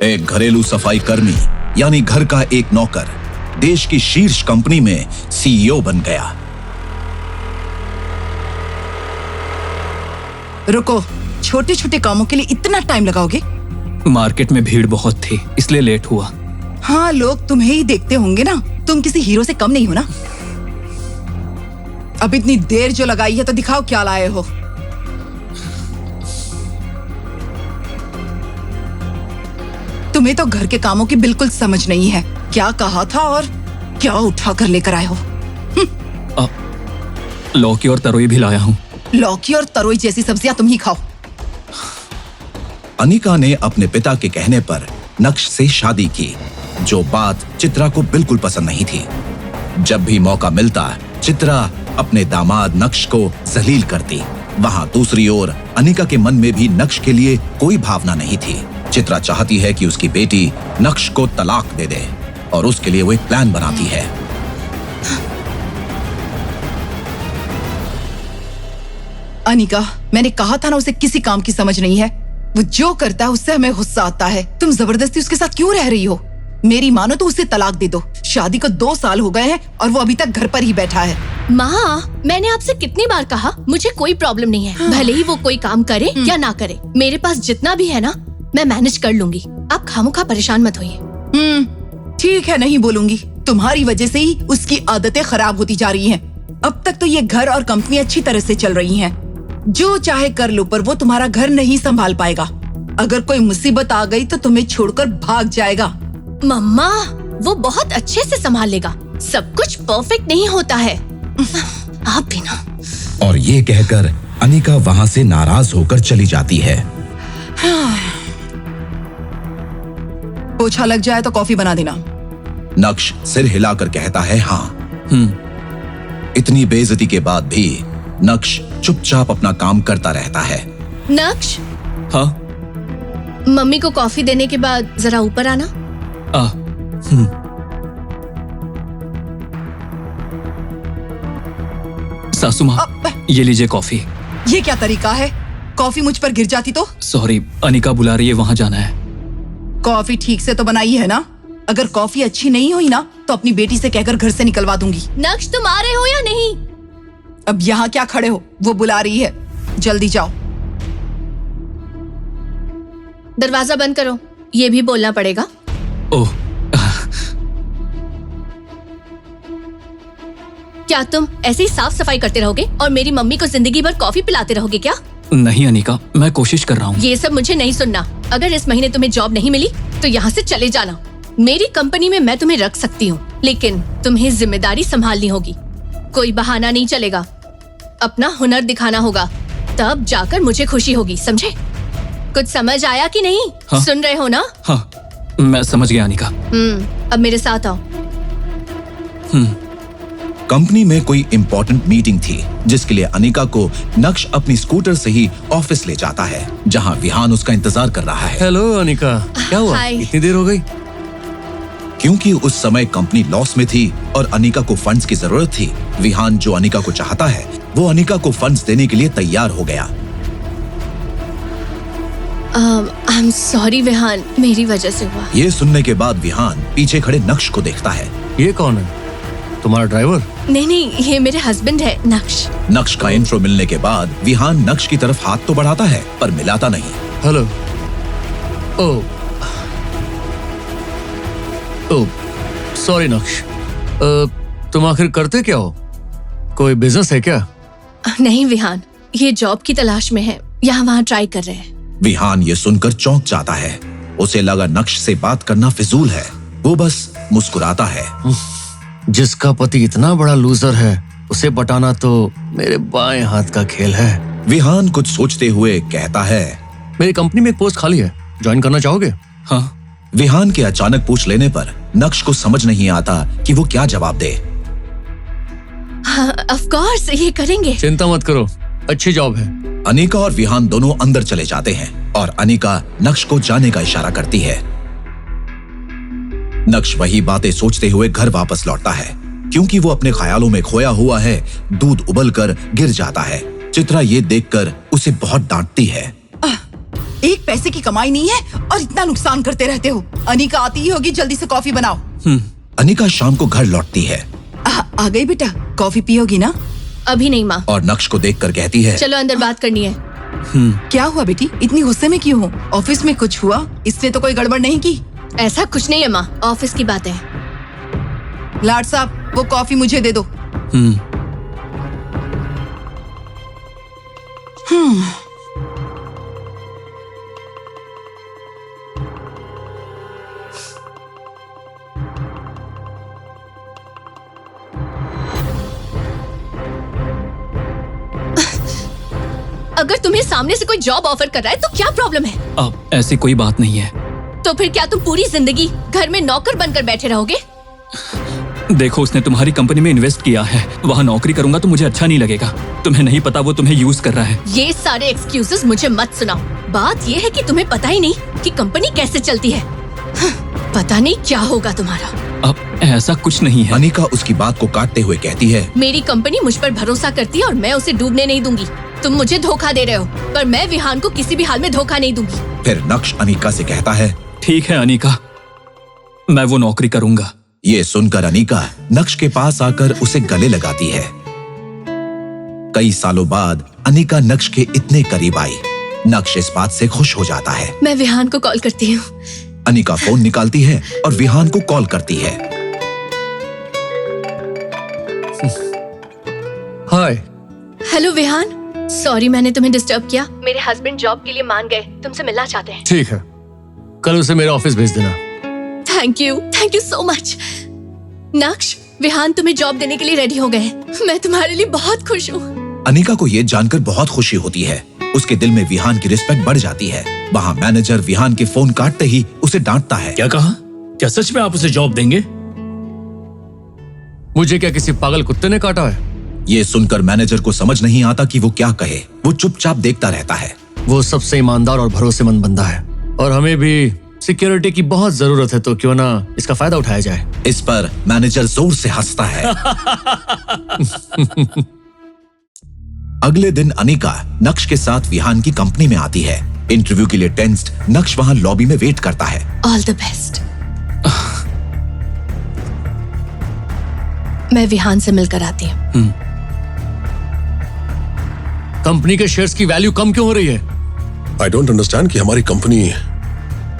एक घरेलू सफाई कर्मी यानी घर का एक नौकर देश की शीर्ष कंपनी में सीईओ बन गया। रुको, छोटे छोटे कामों के लिए इतना टाइम लगाओगे? मार्केट में भीड़ बहुत थी इसलिए लेट हुआ। हाँ, लोग तुम्हें ही देखते होंगे ना, तुम किसी हीरो से कम नहीं हो ना। अब इतनी देर जो लगाई है तो दिखाओ क्या लाए हो। तुम्हें तो घर के कामों की बिल्कुल समझ नहीं है। क्या कहा था और क्या उठा कर लेकर आए हो। लौकी और तरोई भी लाया हूँ। लौकी और तरोई जैसी सब्जियां तुम ही खाओ। अनिका ने अपने पिता के कहने पर नक्श से शादी की, जो बात चित्रा को बिल्कुल पसंद नहीं थी। जब भी मौका मिलता चित्रा अपने दामाद नक्श को जलील करती। वहाँ दूसरी ओर अनिका के मन में भी नक्श के लिए कोई भावना नहीं थी। चित्रा चाहती है कि उसकी बेटी नक्श को तलाक दे दे और उसके लिए वो एक प्लान बनाती है। अनिका, मैंने कहा था ना, उसे किसी काम की समझ नहीं है। वो जो करता है उससे हमें गुस्सा आता है। तुम जबरदस्ती उसके साथ क्यों रह रही हो? मेरी मानो तो उसे तलाक दे दो। शादी को 2 साल हो गए हैं और वो अभी तक घर पर ही बैठा है। माँ, मैंने आपसे कितनी बार कहा, मुझे कोई प्रॉब्लम नहीं है। भले ही वो कोई काम करे या ना करे, मेरे पास जितना भी है ना मैं मैनेज कर लूंगी। आप खामोखा परेशान मत होइए। ठीक है, नहीं बोलूंगी। तुम्हारी वजह से ही उसकी आदतें खराब होती जा रही हैं। अब तक तो ये घर और कंपनी अच्छी तरह से चल रही हैं। जो चाहे कर लो, पर वो तुम्हारा घर नहीं संभाल पाएगा। अगर कोई मुसीबत आ गई तो तुम्हें छोड़कर भाग जाएगा। मम्मा, वो बहुत अच्छे से संभाल लेगा। सब कुछ परफेक्ट नहीं होता है। आप भी ना। और ये कहकर अनिका वहाँ से नाराज होकर चली जाती है। पोछा लग जाए तो कॉफी बना देना। नक्श सिर हिलाकर कहता है हाँ। इतनी बेइज्जती के बाद भी नक्श चुपचाप अपना काम करता रहता है। नक्श, हाँ? मम्मी को कॉफी देने के बाद जरा ऊपर आना। सासू माँ, ये लीजिए कॉफी। ये क्या तरीका है? कॉफी मुझ पर गिर जाती तो? सॉरी, अनिका बुला रही है, वहाँ जाना है। कॉफी ठीक से तो बनाई है ना? अगर कॉफी अच्छी नहीं हुई ना तो अपनी बेटी से कहकर घर से निकलवा दूंगी। नक्श, तुम आ रहे हो या नहीं? अब यहाँ क्या खड़े हो? वो बुला रही है, जल्दी जाओ। दरवाजा बंद करो, ये भी बोलना पड़ेगा। ओह, क्या तुम ऐसे ही साफ सफाई करते रहोगे और मेरी मम्मी को जिंदगी भर कॉफी पिलाते रहोगे क्या? नहीं अनिका, मैं कोशिश कर रहा हूँ। ये सब मुझे नहीं सुनना। अगर इस महीने तुम्हें जॉब नहीं मिली तो यहाँ से चले जाना। मेरी कंपनी में मैं तुम्हें रख सकती हूँ, लेकिन तुम्हें जिम्मेदारी संभालनी होगी। कोई बहाना नहीं चलेगा। अपना हुनर दिखाना होगा, तब जाकर मुझे खुशी होगी, समझे? कुछ समझ आया कि नहीं? हाँ? सुन रहे हो ना? हाँ, मैं समझ गया अनिका। अब मेरे साथ आओ। कंपनी में कोई इम्पोर्टेंट मीटिंग थी जिसके लिए अनिका को नक्श अपनी स्कूटर से ही ऑफिस ले जाता है, जहां विहान उसका इंतजार कर रहा है। हेलो अनिका, क्या हुआ? हाय। इतनी देर हो गई? क्योंकि उस समय कंपनी लॉस में थी और अनिका को फंड्स की जरूरत थी, विहान जो अनिका को चाहता है वो अनिका को फंड्स देने के लिए तैयार हो गया। आई एम सॉरी विहान, मेरी वजह से हुआ। ये सुनने के बाद विहान पीछे खड़े नक्श को देखता है। ये कौन है? तुम्हारा ड्राइवर? नहीं, ये मेरे हस्बैंड है, नक्श। नक्श का इंट्रो मिलने के बाद विहान नक्श की तरफ हाथ तो बढ़ाता है पर मिलाता नहीं। हेलो। ओह, सॉरी नक्श। तुम आखिर करते क्या हो? कोई बिजनेस है क्या? नहीं विहान, ये जॉब की तलाश में है, यहाँ वहाँ ट्राई कर रहे हैं। विहान ये सुनकर चौंक जाता है। उसे लगा नक्श से बात करना फिजूल है। वो बस मुस्कुराता है। जिसका पति इतना बड़ा लूजर है उसे पटाना तो मेरे बाएं हाथ का खेल है। विहान कुछ सोचते हुए कहता है, मेरी कंपनी में एक पोस्ट खाली है, ज्वाइन करना चाहोगे? हाँ। विहान के अचानक पूछ लेने पर नक्श को समझ नहीं आता कि वो क्या जवाब दे। हाँ, ऑफ कोर्स, ये करेंगे। चिंता मत करो, अच्छी जॉब है। अनिका और विहान दोनों अंदर चले जाते हैं और अनिका नक्श को जाने का इशारा करती है। नक्श वही बातें सोचते हुए घर वापस लौटता है। क्योंकि वो अपने ख्यालों में खोया हुआ है, दूध उबलकर गिर जाता है। चित्रा ये देखकर उसे बहुत डांटती है। एक पैसे की कमाई नहीं है और इतना नुकसान करते रहते हो। अनिका आती ही होगी, जल्दी से कॉफी बनाओ। अनिका शाम को घर लौटती है आ गई बेटा, कॉफी पियोगी ना? अभी नहीं माँ, और नक्श को देखकर कहती है, चलो अंदर बात करनी है। क्या हुआ बेटी, इतनी गुस्से में क्यों हो? ऑफिस में कुछ हुआ? इसने तो कोई गड़बड़ नहीं की। ऐसा कुछ नहीं है माँ, ऑफिस की बात है। लाड साहब, वो कॉफी मुझे दे दो। अगर तुम्हें सामने से कोई जॉब ऑफर कर रहा है तो क्या प्रॉब्लम है? अब ऐसी कोई बात नहीं है। तो फिर क्या तुम पूरी जिंदगी घर में नौकर बनकर बैठे रहोगे? देखो, उसने तुम्हारी कंपनी में इन्वेस्ट किया है। वहाँ नौकरी करूंगा तो मुझे अच्छा नहीं लगेगा। तुम्हें नहीं पता वो तुम्हें यूज कर रहा है। ये सारे एक्सक्यूजेस मुझे मत सुनाओ। बात ये है कि तुम्हें पता ही नहीं कि कंपनी कैसे चलती है। पता नहीं क्या होगा तुम्हारा। अब ऐसा कुछ नहीं है। अनिका उसकी बात को काटते हुए कहती है, मेरी कंपनी मुझ पर भरोसा करती है और मैं उसे डूबने नहीं दूंगी। तुम मुझे धोखा दे रहे हो, पर मैं विहान को किसी भी हाल में धोखा नहीं दूंगी। फिर नक्श अनिका से कहता है, ठीक है अनिका, मैं वो नौकरी करूंगा। ये सुनकर अनिका नक्श के पास आकर उसे गले लगाती है। कई सालों बाद अनिका नक्श के इतने करीब आई। नक्श इस बात से खुश हो जाता है। मैं विहान को कॉल करती हूँ। अनिका फोन निकालती है और विहान को कॉल करती है। हाय। हेलो विहान, सॉरी मैंने तुम्हें डिस्टर्ब किया। मेरे हस्बैंड जॉब के लिए मान गए, तुमसे मिलना चाहते हैं। ठीक है, कल उसे मेरे ऑफिस भेज देना। Thank you so much. नक्श, विहान तुम्हें जॉब देने के लिए रेडी हो गए हैं। मैं तुम्हारे लिए बहुत खुश हूँ। अनिका को ये जानकर बहुत खुशी होती है। उसके दिल में विहान की रिस्पेक्ट बढ़ जाती है। वहाँ मैनेजर विहान के फोन काटते ही उसे डांटता है। क्या कहा? क्या सच में आप उसे जॉब देंगे? मुझे क्या किसी पागल कुत्ते ने काटा है? ये सुनकर मैनेजर को समझ नहीं आता कि वो क्या कहे। वो चुपचाप देखता रहता है। वो सबसे ईमानदार और भरोसेमंद बंदा है और हमें भी सिक्योरिटी की बहुत जरूरत है, तो क्यों ना इसका फायदा उठाया जाए। इस पर मैनेजर जोर से हंसता है। अगले दिन अनिका नक्श के साथ विहान की कंपनी में आती है। इंटरव्यू के लिए टेंस्ड नक्श वहां लॉबी में वेट करता है। All the best. मैं विहान से मिलकर आती हूँ। कंपनी के शेयर्स की वैल्यू कम क्यों हो रही है? आई डोंट अंडरस्टैंड कि हमारी कंपनी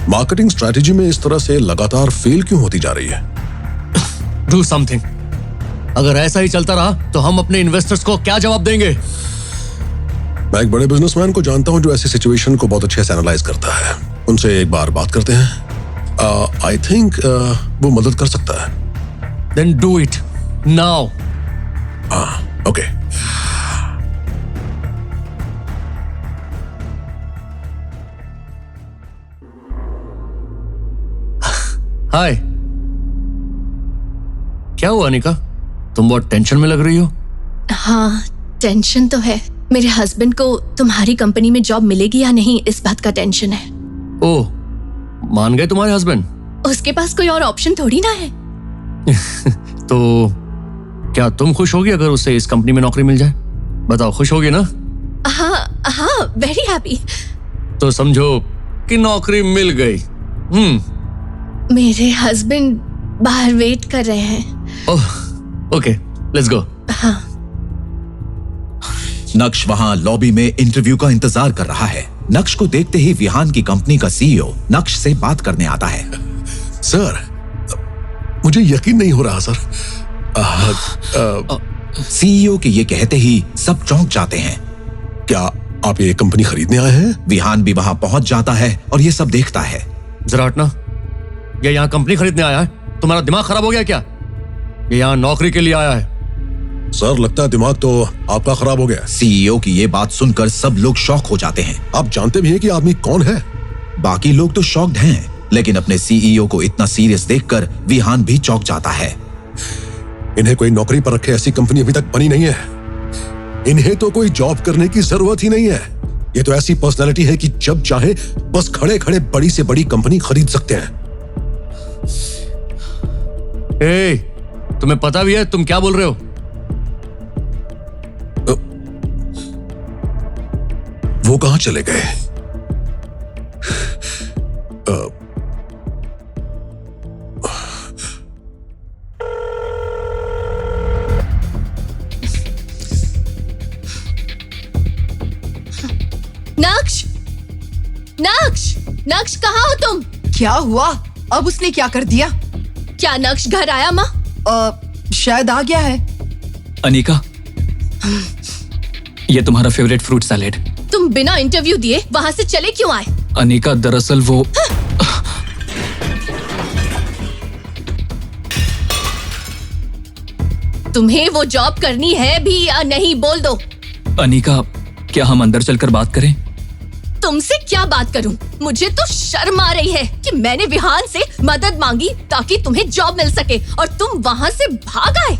मार्केटिंग स्ट्रेटेजी में इस तरह से लगातार फेल क्यों होती जा रही है। Do something. अगर ऐसा ही चलता रहा तो हम अपने इन्वेस्टर्स को क्या जवाब देंगे? मैं एक बड़े बिजनेसमैन को जानता हूं जो ऐसी सिचुएशन को बहुत अच्छे से एनालाइज करता है। उनसे एक बार बात करते हैं। आई थिंक वो मदद कर सकता है। Then do it now. Okay. Hi. क्या हुआ अनिका? तुम बहुत टेंशन में लग रही हो। हाँ, टेंशन तो है। मेरे हस्बैंड को तुम्हारी कंपनी में जॉब मिलेगी या नहीं, इस बात का टेंशन है। ओह, मान गए तुम्हारे हस्बैंड? उसके पास कोई और ऑप्शन थोड़ी ना है। तो क्या तुम खुश होगी अगर उसे इस कंपनी में नौकरी मिल जाए? बताओ, खुश होगी ना? हाँ, वेरी हैप्पी। तो समझो कि नौकरी मिल गई। मेरे हस्बैंड बाहर वेट कर रहे हैं। ओह, ओके, लेट्स गो। हाँ। नक्श वहाँ लॉबी में इंटरव्यू का इंतजार कर रहा है। नक्श को देखते ही विहान की कंपनी का सीईओ नक्श से बात करने आता है। सर, मुझे यकीन नहीं हो रहा सर। सीईओ के ये कहते ही सब चौंक जाते हैं। क्या आप ये कंपनी खरीदने आए हैं? विहान भी वहां पहुंच जाता है और ये सब देखता है। जरा हटना। ये यहाँ कंपनी खरीदने आया है? तुम्हारा दिमाग खराब हो गया क्या? ये यहाँ नौकरी के लिए आया है। सर, लगता है दिमाग तो आपका खराब हो गया। सीईओ की ये बात सुनकर सब लोग शॉक हो जाते हैं। आप जानते भी हैं कि आदमी कौन है? बाकी लोग तो शॉक्ड हैं, लेकिन अपने सीईओ को इतना सीरियस देखकर विहान भी चौंक जाता है। इन्हें कोई नौकरी पर रखे ऐसी कंपनी अभी तक बनी नहीं है। इन्हें तो कोई जॉब करने की जरूरत ही नहीं है। ये तो ऐसी पर्सनालिटी है कि जब चाहे बस खड़े खड़े बड़ी से बड़ी कंपनी खरीद सकते हैं। तुम्हें पता भी है तुम क्या बोल रहे हो? वो कहां चले गए? नक्श, नक्श, नक्श कहाँ हो तुम? क्या हुआ? अब उसने क्या कर दिया? क्या नक्श घर आया माँ? शायद आ गया है। अनिका, ये तुम्हारा फेवरेट फ्रूट सैलेड। तुम बिना इंटरव्यू दिए वहाँ से चले क्यों आए? अनिका, दरअसल वो तुम्हें वो जॉब करनी है भी या नहीं, बोल दो। अनिका, क्या हम अंदर चलकर बात करें? तुमसे क्या बात करूं? मुझे तो शर्म आ रही है कि मैंने विहान से मदद मांगी ताकि तुम्हें जॉब मिल सके और तुम वहाँ से भाग आए।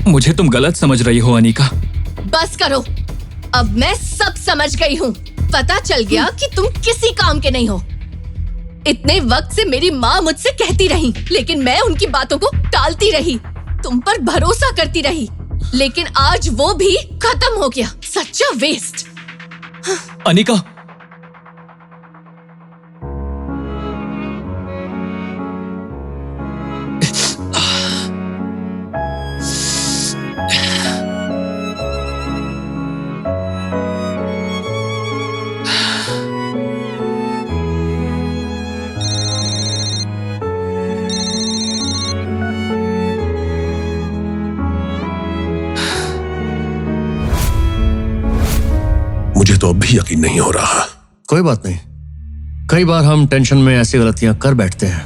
मुझे तुम गलत समझ रही हो अनिका। बस करो, अब मैं सब समझ गई हूँ। पता चल गया कि तुम किसी काम के नहीं हो। इतने वक्त से मेरी माँ मुझसे कहती रही, लेकिन मैं उनकी बातों को टालती रही, तुम पर भरोसा करती रही, लेकिन आज वो भी खत्म हो गया। सच्चा वेस्ट। अनिका, मुझे तो अब भी यकीन नहीं हो रहा। कोई बात नहीं, कई बार हम टेंशन में ऐसी गलतियां कर बैठते हैं।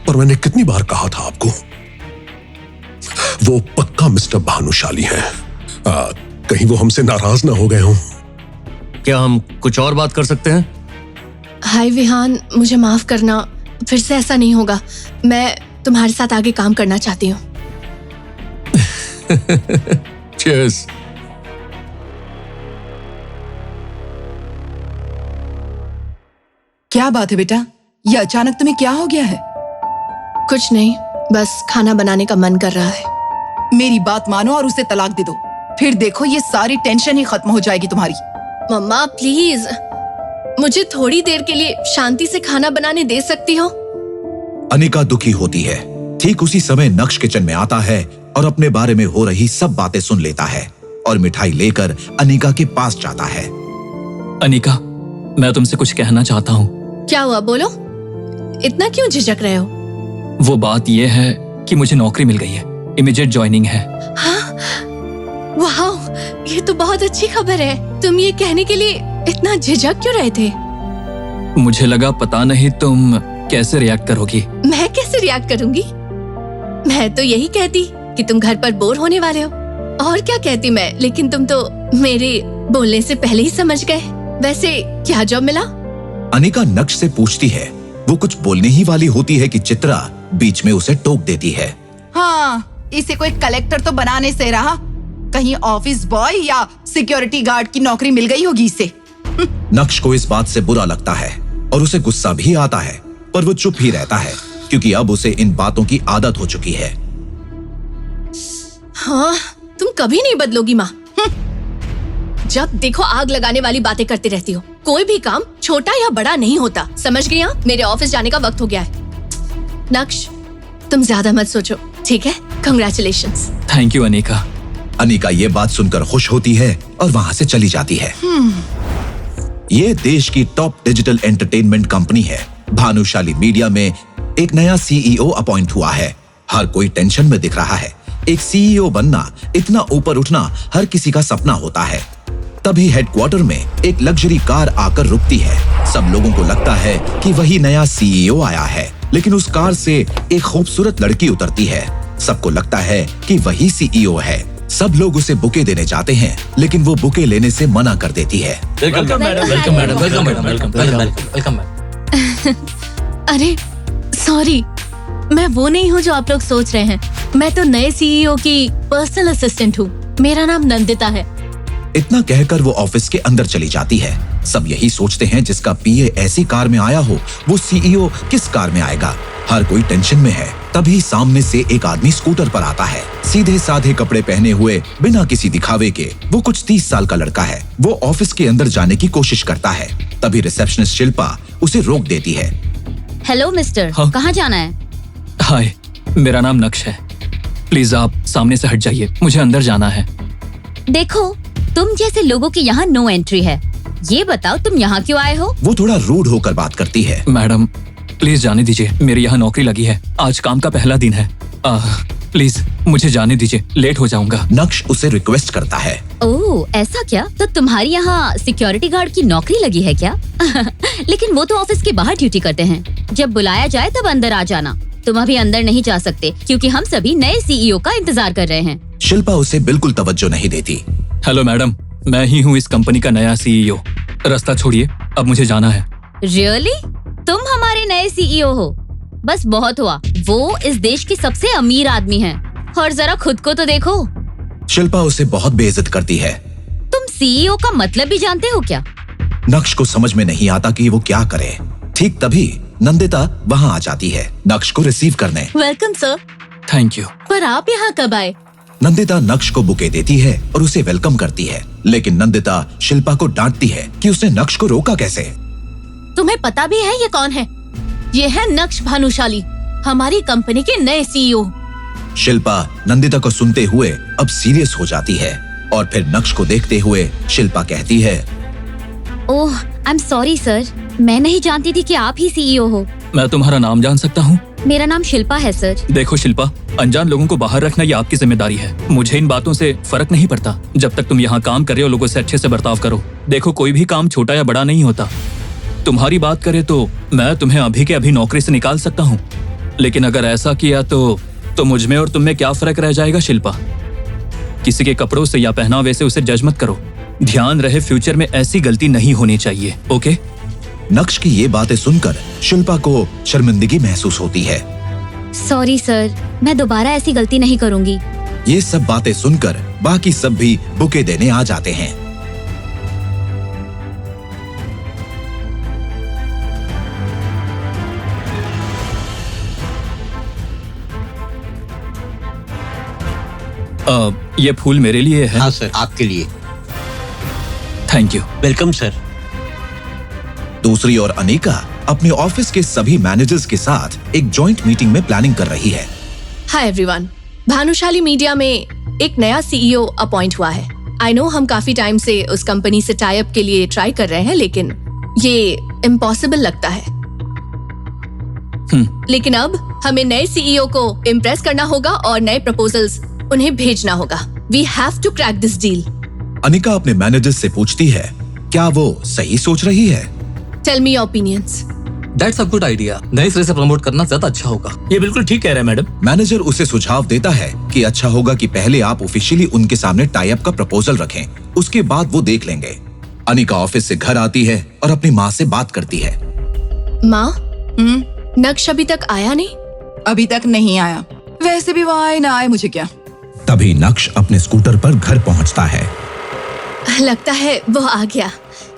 पर मैंने कितनी बार कहा था आपको, वो पक्का मिस्टर भानुशाली हैं। कहीं वो हमसे नाराज ना हो गए हों। क्या हम कुछ और बात कर सकते हैं? हाय विहान, मुझे माफ करना, फिर से ऐसा नहीं होगा। मैं तुम्हारे साथ आगे काम करना चाहती हूँ। Cheers. क्या बात है बेटा? ये अचानक तुम्हें क्या हो गया है? कुछ नहीं, बस खाना बनाने का मन कर रहा है। मेरी बात मानो और उसे तलाक दे दो, फिर देखो ये सारी टेंशन ही खत्म हो जाएगी तुम्हारी। मम्मा प्लीज, मुझे थोड़ी देर के लिए शांति से खाना बनाने दे सकती हो? अनिका दुखी होती है। ठीक उसी समय नक्श किचन में आता है और अपने बारे में हो रही सब बातें सुन लेता है और मिठाई लेकर अनिका के पास जाता है। अनिका, मैं तुमसे कुछ कहना चाहता हूँ। क्या हुआ, बोलो। इतना क्यों झिझक रहे हो? वो बात ये है कि मुझे नौकरी मिल गई है, इमीडिएट ज्वाइनिंग है। हाँ? वाह, ये तो बहुत अच्छी खबर है। तुम ये कहने के लिए इतना झिझक क्यों रहे थे? मुझे लगा पता नहीं तुम कैसे रिएक्ट करोगी। मैं कैसे रिएक्ट करूंगी? मैं तो यही कहती कि तुम घर पर बोर होने वाले हो, और क्या कहती मैं, लेकिन तुम तो मेरे बोलने से पहले ही समझ गए। वैसे क्या जॉब मिला? अनिका नक्श से पूछती है। वो कुछ बोलने ही वाली होती है कि चित्रा बीच में उसे टोक देती है। हाँ, इसे कोई कलेक्टर तो बनाने से रहा, कहीं ऑफिस बॉय या सिक्योरिटी गार्ड की नौकरी मिल गई होगी इसे। नक्श को इस बात से बुरा लगता है और उसे गुस्सा भी आता है, पर वो चुप ही रहता है क्योंकि अब उसे इन बातों की आदत हो चुकी है। हाँ, तुम कभी नहीं बदलोगी माँ। जब देखो आग लगाने वाली बातें करती रहती हो। कोई भी काम छोटा या बड़ा नहीं होता, समझ गई? मेरे ऑफिस जाने का वक्त हो गया है। नक्श, तुम ज्यादा मत सोचो, ठीक है? Congratulations. Thank you Anika. Anika ये बात सुनकर खुश होती है और वहां से चली जाती है। ये देश की टॉप डिजिटल एंटरटेनमेंट कंपनी है। भानुशाली मीडिया में एक नया सीईओ अपॉइंट हुआ है। हर कोई टेंशन में दिख रहा है। एक सीईओ बनना, इतना ऊपर उठना हर किसी का सपना होता है। तभी हेडक्वार्टर में एक लग्जरी कार आकर रुकती है। सब लोगों को लगता है कि वही नया सीईओ आया है, लेकिन उस कार से एक खूबसूरत लड़की उतरती है। सबको लगता है कि वही सीईओ है। सब लोग उसे बुके देने जाते हैं, लेकिन वो बुके लेने से मना कर देती है। Welcome madam, welcome madam, welcome madam, welcome welcome welcome madam. अरे सॉरी, मैं वो नहीं हूँ जो आप लोग सोच रहे हैं। मैं तो नए सीईओ की पर्सनल असिस्टेंट हूँ। मेरा नाम नंदिता है। इतना कहकर वो ऑफिस के अंदर चली जाती है। सब यही सोचते हैं जिसका पीए ऐसी कार में आया हो, वो सीईओ किस कार में आएगा। हर कोई टेंशन में है। तभी सामने से एक आदमी स्कूटर पर आता है। सीधे साधे कपड़े पहने हुए, बिना किसी दिखावे के। वो कुछ 30 साल का लड़का है। वो ऑफिस के अंदर जाने की कोशिश करता है। तभी रिसेप्शनिस्ट शिल्पा उसे रोक देती है। हेलो मिस्टर, हाँ? कहाँ जाना है? हाय, मेरा नाम नक्श है। प्लीज आप सामने से हट जाइए, मुझे अंदर जाना है। देखो, तुम जैसे लोगों की यहाँ नो एंट्री है। ये बताओ तुम यहाँ क्यों आए हो? वो थोड़ा रूड होकर बात करती है। मैडम प्लीज जाने दीजिए, मेरी यहाँ नौकरी लगी है, आज काम का पहला दिन है। प्लीज मुझे जाने दीजिए, लेट हो जाऊंगा। नक्श उसे रिक्वेस्ट करता है। ओह, ऐसा क्या? तो तुम्हारी यहाँ सिक्योरिटी गार्ड की नौकरी लगी है क्या? लेकिन वो तो ऑफिस के बाहर ड्यूटी करते हैं। जब बुलाया जाए तब अंदर आ जाना। तुम अभी अंदर नहीं जा सकते क्योंकि हम सभी नए सीईओ का इंतजार कर रहे हैं। शिल्पा उसे बिल्कुल तवज्जो नहीं देती। हेलो मैडम, मैं ही हूँ इस कंपनी का नया सीईओ। रास्ता छोड़िए, अब मुझे जाना है। रियली? तुम हमारे नए सीईओ हो? बस बहुत हुआ, वो इस देश के सबसे अमीर आदमी हैं। और जरा खुद को तो देखो। शिल्पा उसे बहुत बेइज्जत करती है। तुम सीईओ का मतलब भी जानते हो क्या? नक्श को समझ में नहीं आता कि वो क्या करे। ठीक तभी नंदिता वहाँ आ जाती है नक्श को रिसीव करने। Welcome sir. Thank you. पर आप यहाँ कब आए? नंदिता नक्श को बुके देती है और उसे वेलकम करती है, लेकिन नंदिता शिल्पा को डांटती है कि उसने नक्श को रोका कैसे। तुम्हें पता भी है ये कौन है? ये है नक्श भानुशाली, हमारी कंपनी के नए सीईओ। शिल्पा नंदिता को सुनते हुए अब सीरियस हो जाती है और फिर नक्श को देखते हुए शिल्पा कहती है, ओह, आई एम सॉरी सर, मैं नहीं जानती थी कि आप ही सीईओ हो। मैं तुम्हारा नाम जान सकता हूँ? मेरा नाम शिल्पा है सर। देखो शिल्पा, अनजान लोगों को बाहर रखना ये आपकी जिम्मेदारी है। मुझे इन बातों से फर्क नहीं पड़ता। जब तक तुम यहाँ काम कर रहे हो, लोगों से अच्छे से बर्ताव करो। देखो, कोई भी काम छोटा या बड़ा नहीं होता। तुम्हारी बात करे तो मैं तुम्हें अभी के अभी नौकरी से निकाल सकता हूँ, लेकिन अगर ऐसा किया तो मुझ में और तुम में क्या फर्क रह जाएगा शिल्पा? किसी के कपड़ों से या पहनावे से उसे जज मत करो। ध्यान रहे, फ्यूचर में ऐसी गलती नहीं होनी चाहिए। ओके? नक्श की ये बातें सुनकर शिल्पा को शर्मिंदगी महसूस होती है। सॉरी सर, मैं दोबारा ऐसी गलती नहीं करूंगी। ये सब बातें सुनकर बाकी सब भी बुके देने आ जाते हैं। ये फूल मेरे लिए है। हाँ सर, आपके लिए। Thank you. Welcome sir. दूसरी ओर अनिका अपने ऑफिस के सभी मैनेजर्स के साथ एक जॉइंट मीटिंग में प्लानिंग कर रही है। हाय एवरीवन, भानुशाली मीडिया में एक नया सीईओ अपॉइंट हुआ है। आई नो हम काफी टाइम से उस कंपनी से टाई अप के लिए ट्राई कर रहे हैं, लेकिन ये इम्पॉसिबल लगता है। लेकिन अब हमें नए सीईओ को इम्प्रेस करना होगा और नए प्रपोजल्स उन्हें भेजना होगा। We have to crack this deal. Anika अपने मैनेजर्स से पूछती है, क्या वो सही सोच रही है? Tell me your opinions. That's a good idea. नए सिरे से प्रमोट करना ज्यादा अच्छा होगा। ये बिल्कुल ठीक कह रहे हैं मैडम। मैनेजर उसे सुझाव देता है कि अच्छा होगा कि पहले आप ऑफिशियली उनके सामने टाई अप का प्रपोजल रखें, उसके बाद वो देख लेंगे। अनिका ऑफिस से घर आती है और अपनी माँ से बात करती है। माँ, नक्श अभी तक आया नहीं? अभी तक नहीं आया। वैसे भी वो आए ना आए मुझे क्या। तभी नक्श अपने स्कूटर पर घर पहुंचता है। लगता है वो आ गया।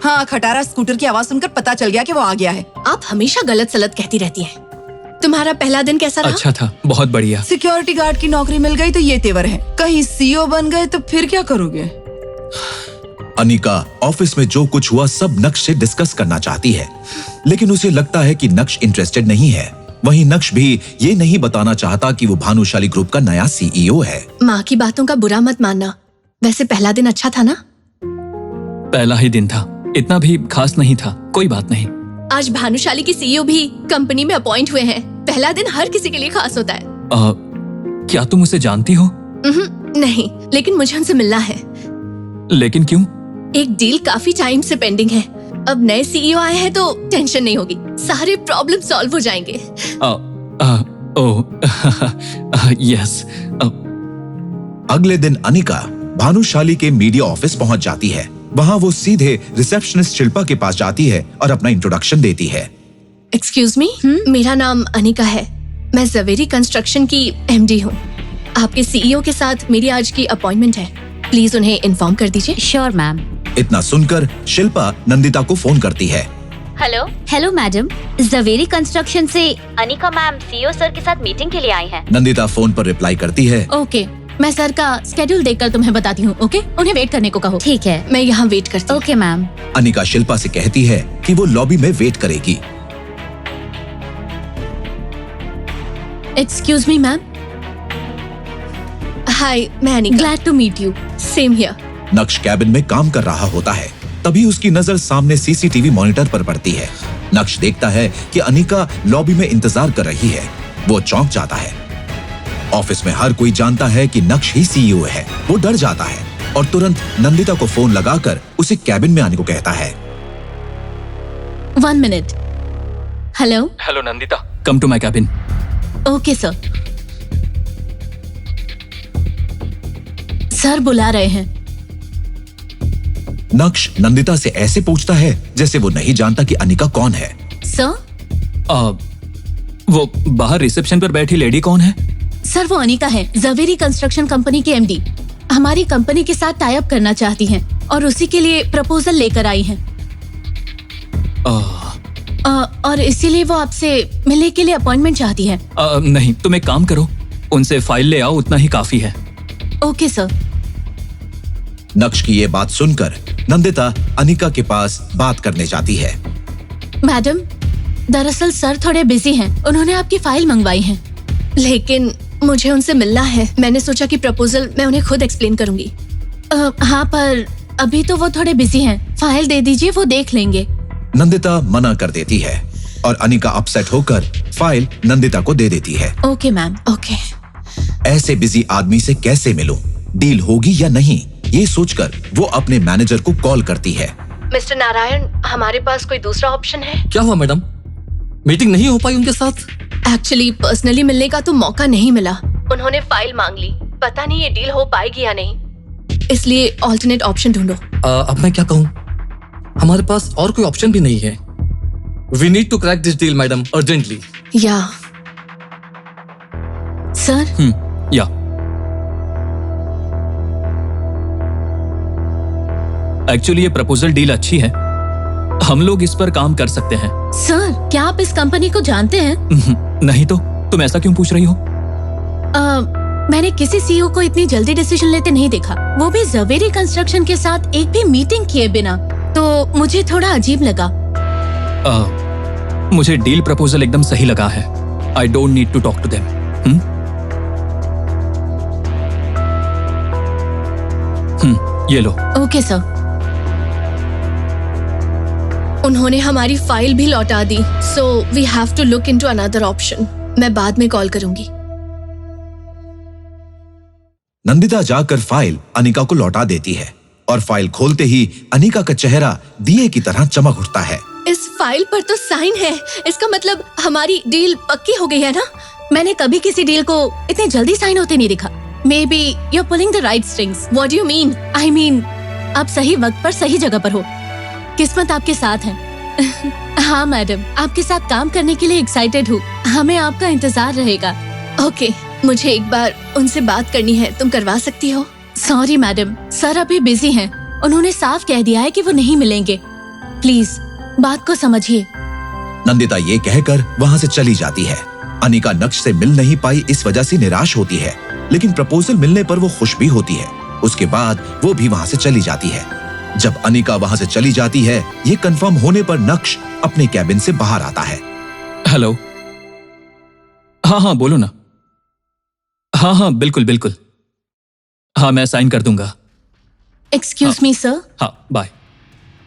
हाँ, खटारा स्कूटर की आवाज सुनकर पता चल गया कि वो आ गया है। आप हमेशा गलत सलत कहती रहती हैं। तुम्हारा पहला दिन कैसा रहा? अच्छा था, बहुत बढ़िया। सिक्योरिटी गार्ड की नौकरी मिल गई तो ये तेवर है, कहीं सीईओ बन गए तो फिर क्या करोगे? अनिका ऑफिस में जो कुछ हुआ सब नक्श से डिस्कस करना चाहती है, लेकिन उसे लगता है कि नक्श इंटरेस्टेड नहीं है। वहीं नक्श भी ये नहीं बताना चाहता कि वो भानुशाली ग्रुप का नया सीईओ है। माँ की बातों का बुरा मत मानना। वैसे पहला दिन अच्छा था ना? पहला ही दिन था, इतना भी खास नहीं था। कोई बात नहीं। आज भानुशाली की सीईओ भी कंपनी में अपॉइंट हुए हैं। पहला दिन हर किसी के लिए खास होता है। क्या तुम उसे जानती हो? नहीं, लेकिन मुझे उनसे मिलना है। लेकिन क्यों? एक डील काफी टाइम से पेंडिंग है। अब नए सीईओ आए हैं तो टेंशन नहीं होगी, सारे प्रॉब्लम सॉल्व हो जाएंगे। यस। अगले दिन अनिका भानुशाली के मीडिया ऑफिस पहुंच जाती है। वहां वो सीधे रिसेप्शनिस्ट शिल्पा के पास जाती है और अपना इंट्रोडक्शन देती है। एक्सक्यूज मी, मेरा नाम अनिका है। मैं जवेरी कंस्ट्रक्शन की एमडी हूँ। आपके सीईओ के साथ मेरी आज की अपॉइंटमेंट है। प्लीज उन्हें इन्फॉर्म कर दीजिए। Sure ma'am. इतना सुनकर शिल्पा नंदिता को फोन करती है। हेलो मैडम, जवेरी कंस्ट्रक्शन से अनिका मैम सीईओ सर के साथ मीटिंग के लिए आई हैं। नंदिता फोन पर रिप्लाई करती है। ओके, मैं सर का स्केड्यूल देखकर तुम्हें बताती हूँ, ओके? उन्हें वेट करने को कहो। ठीक है। मैं यहाँ वेट करती हूँ। Okay ma'am. अनिका शिल्पा से कहती है कि वो लॉबी में वेट करेगी। Excuse me ma'am. हाय, मैं Anika. Glad to meet you. Same here. Naksh cabin में काम कर रहा होता है, तभी उसकी नजर सामने सीसीटीवी मॉनिटर पर पड़ती है। नक्श देखता है कि अनिका लॉबी में इंतजार कर रही है। वो चौंक जाता है। ऑफिस में हर कोई जानता है कि नक्श ही सीईओ है। वो डर जाता है और तुरंत नंदिता को फोन लगाकर उसे कैबिन में आने को कहता है। 1 minute. Hello. Hello Nandita, come to my cabin. Okay sir. Sir बुला रहे हैं। नक्श नंदिता से ऐसे पूछता है जैसे वो नहीं जानता कि अनिका कौन है। सर? वो बाहर रिसेप्शन पर बैठी लेडी कौन है? सर वो अनिका है, जवेरी कंस्ट्रक्शन कंपनी की एमडी। हमारी कंपनी के साथ टाई अप करना चाहती हैं और उसी के लिए प्रपोजल लेकर आई हैं। और इसीलिए वो आपसे मिलने के लिए अपॉइंटमेंट चाहती है। नहीं, तुम एक काम करो, उनसे फाइल ले आओ, उतना ही काफी है। Okay sir. नक्श की ये बात सुनकर नंदिता अनिका के पास बात करने जाती है। मैडम, दरअसल सर थोड़े बिजी हैं, उन्होंने आपकी फाइल मंगवाई है। लेकिन मुझे उनसे मिलना है। मैंने सोचा कि प्रपोजल मैं उन्हें खुद एक्सप्लेन करूंगी। हाँ, पर अभी तो वो थोड़े बिजी हैं। फाइल दे दीजिए, वो देख लेंगे। नंदिता मना कर देती है और अनिका अपसेट होकर फाइल नंदिता को दे देती है। Okay ma'am, okay. ऐसे बिजी आदमी से कैसे मिलूं? डील होगी या नहीं, ये सोचकर वो अपने मैनेजर को कॉल करती है। मिस्टर नारायण, हमारे पास कोई दूसरा ऑप्शन है? क्या हुआ मैडम, मीटिंग नहीं हो पाई उनके साथ? एक्चुअली पर्सनली मिलने का तो मौका नहीं मिला। उन्होंने फाइल मांग ली, पता नहीं ये डील हो पाएगी या नहीं, इसलिए ऑल्टरनेट ऑप्शन ढूंढो। अब मैं क्या कहूँ, हमारे पास और कोई ऑप्शन भी नहीं है। We need to crack this deal madam, urgently. या सर? या एक्चुअली ये प्रपोजल डील अच्छी है, हम लोग इस पर काम कर सकते हैं। सर, क्या आप इस कंपनी को जानते हैं? नहीं तो तुम ऐसा क्यों पूछ रही हो? मैंने किसी सीईओ को इतनी जल्दी डिसीजन लेते नहीं देखा, वो भी जवेरी कंस्ट्रक्शन के साथ एक भी मीटिंग किए बिना, तो मुझे थोड़ा अजीब लगा। मुझे डील प्रपोजल एकदम सही लगा है। I don't need to talk to them. ये लो। Okay sir. उन्होंने हमारी फाइल भी लौटा दी, so we have to look into another option. मैं बाद में कॉल करूंगी। नंदिता जाकर फाइल अनिका को लौटा देती है और फाइल खोलते ही अनिका का चेहरा दिए की तरह चमक उठता है। इस फाइल पर तो साइन है, इसका मतलब हमारी डील पक्की हो गई है ना? मैंने कभी किसी डील को इतनी जल्दी साइन होते नहीं देखा। Maybe you are pulling the right strings. What do you mean? I mean आप सही वक्त पर सही जगह पर हो। किस्मत आपके साथ है। हाँ मैडम, आपके साथ काम करने के लिए एक्साइटेड हूँ। हमें आपका इंतजार रहेगा। ओके, मुझे एक बार उनसे बात करनी है, तुम करवा सकती हो? सॉरी मैडम, सर अभी बिजी हैं। उन्होंने साफ कह दिया है कि वो नहीं मिलेंगे। प्लीज बात को समझिए। नंदिता ये कहकर वहाँ से चली जाती है। अनिका नक्श से मिल नहीं पाई, इस वजह से निराश होती है, लेकिन प्रपोजल मिलने पर वो खुश भी होती है। उसके बाद वो भी वहाँ से चली जाती है। जब अनिका वहाँ से चली जाती है, ये कंफर्म होने पर नक्श अपने कैबिन से बाहर आता है। हेलो। हाँ बोलो ना। हाँ बिल्कुल बिल्कुल। हाँ, मैं साइन कर दूंगा। Excuse me sir. हाँ, बाय।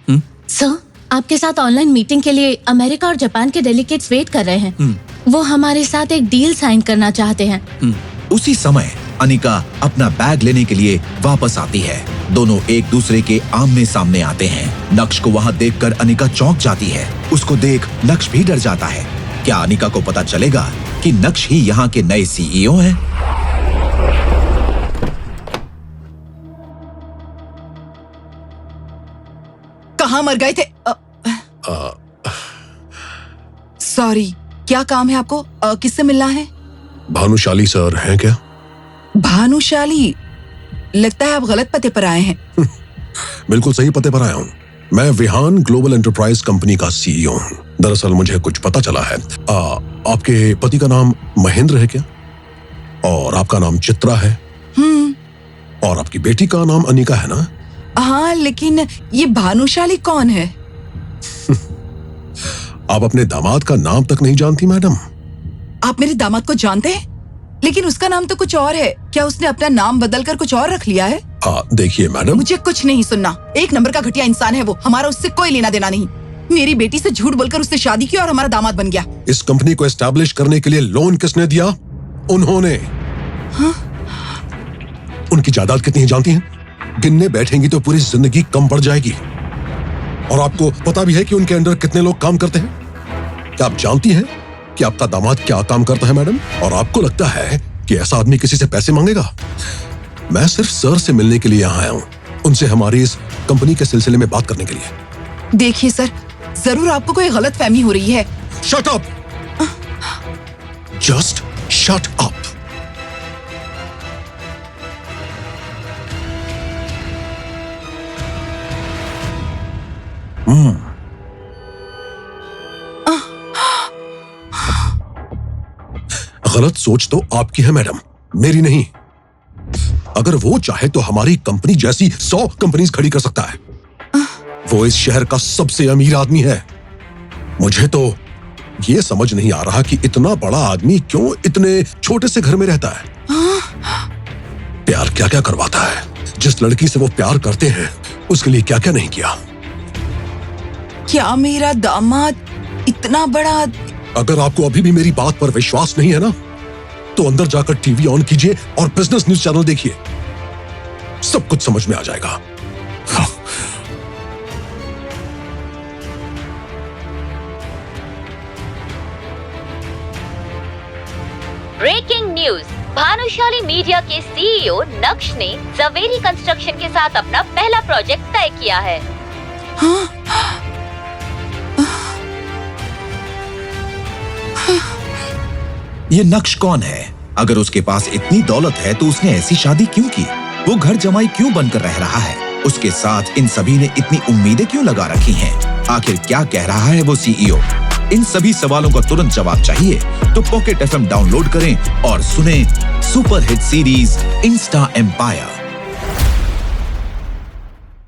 सर, आपके साथ ऑनलाइन मीटिंग के लिए अमेरिका और जापान के डेलीगेट्स वेट कर रहे हैं। वो हमारे साथ एक डील साइन करना चाहते हैं। उसी समय अनिका अपना बैग लेने के लिए वापस आती है। दोनों एक दूसरे के आमने सामने आते हैं। नक्श को वहाँ देखकर अनिका चौंक जाती है। उसको देख नक्श भी डर जाता है। क्या अनिका को पता चलेगा कि नक्श ही यहाँ के नए सीईओ हैं? कहाँ मर गए थे? सॉरी, क्या काम है आपको? किससे मिलना है? भानुशाली सर हैं क्या? भानुशाली? लगता है आप गलत पते पर आए हैं। बिल्कुल सही पते पर आया हूँ। मैं विहान ग्लोबल एंटरप्राइज कंपनी का सीईओ हूँ। दरअसल मुझे कुछ पता चला है। आपके पति का नाम महेंद्र है क्या? और आपका नाम चित्रा है? और आपकी बेटी का नाम अनिका है ना? हाँ, लेकिन ये भानुशाली कौन है? आप अपने दामाद का नाम तक नहीं जानती मैडम? आप मेरे दामाद को जानते हैं, लेकिन उसका नाम तो कुछ और है। क्या उसने अपना नाम बदलकर कुछ और रख लिया है? देखिए मैडम, मुझे कुछ नहीं सुनना। एक नंबर का घटिया इंसान है वो। हमारा उससे कोई लेना देना नहीं। मेरी बेटी से झूठ बोलकर उससे शादी की और हमारा दामाद बन गया। इस कंपनी को एस्टैब्लिश करने के लिए लोन किसने दिया? उन्होंने। हाँ? उनकी जायदाद कितनी है जानती हैं? गिनने बैठेंगी तो पूरी जिंदगी कम पड़ जाएगी। और आपको पता भी है कि उनके अंडर कितने लोग काम करते हैं? क्या आप जानती हैं कि आपका दामाद क्या काम करता है मैडम? और आपको लगता है कि ऐसा आदमी किसी से पैसे मांगेगा? मैं सिर्फ सर से मिलने के लिए यहाँ आया हूँ, उनसे हमारी इस कंपनी के सिलसिले में बात करने के लिए। देखिए सर, जरूर आपको कोई गलत फहमी हो रही है। Shut up! Just shut up! गलत सोच तो आपकी है मैडम, मेरी नहीं। अगर वो चाहे तो हमारी कंपनी जैसी 100 कंपनीज खड़ी कर सकता है। वो इस शहर का सबसे अमीर आदमी है। मुझे तो ये समझ नहीं आ रहा कि इतना बड़ा आदमी क्यों इतने छोटे से घर में रहता है। प्यार क्या क्या करवाता है। जिस लड़की से वो प्यार करते हैं उसके लिए क्या क्या नहीं किया। क्या मेरा दामाद इतना बड़ा? अगर आपको अभी भी मेरी बात पर विश्वास नहीं है ना, तो अंदर जाकर टीवी ऑन कीजिए और बिजनेस न्यूज चैनल देखिए, सब कुछ समझ में आ जाएगा। Breaking news. भानुशाली मीडिया के सीईओ नक्श ने जवेरी कंस्ट्रक्शन के साथ अपना पहला प्रोजेक्ट तय किया है। ये नक्श कौन है? अगर उसके पास इतनी दौलत है तो उसने ऐसी शादी क्यों की? वो घर जमाई क्यों बनकर रह रहा है? उसके साथ इन सभी ने इतनी उम्मीदें क्यों लगा रखी हैं? आखिर क्या कह रहा है वो सीईओ? इन सभी सवालों का तुरंत जवाब चाहिए तो पॉकेट FM डाउनलोड करें और सुनें super hit series Insta empire.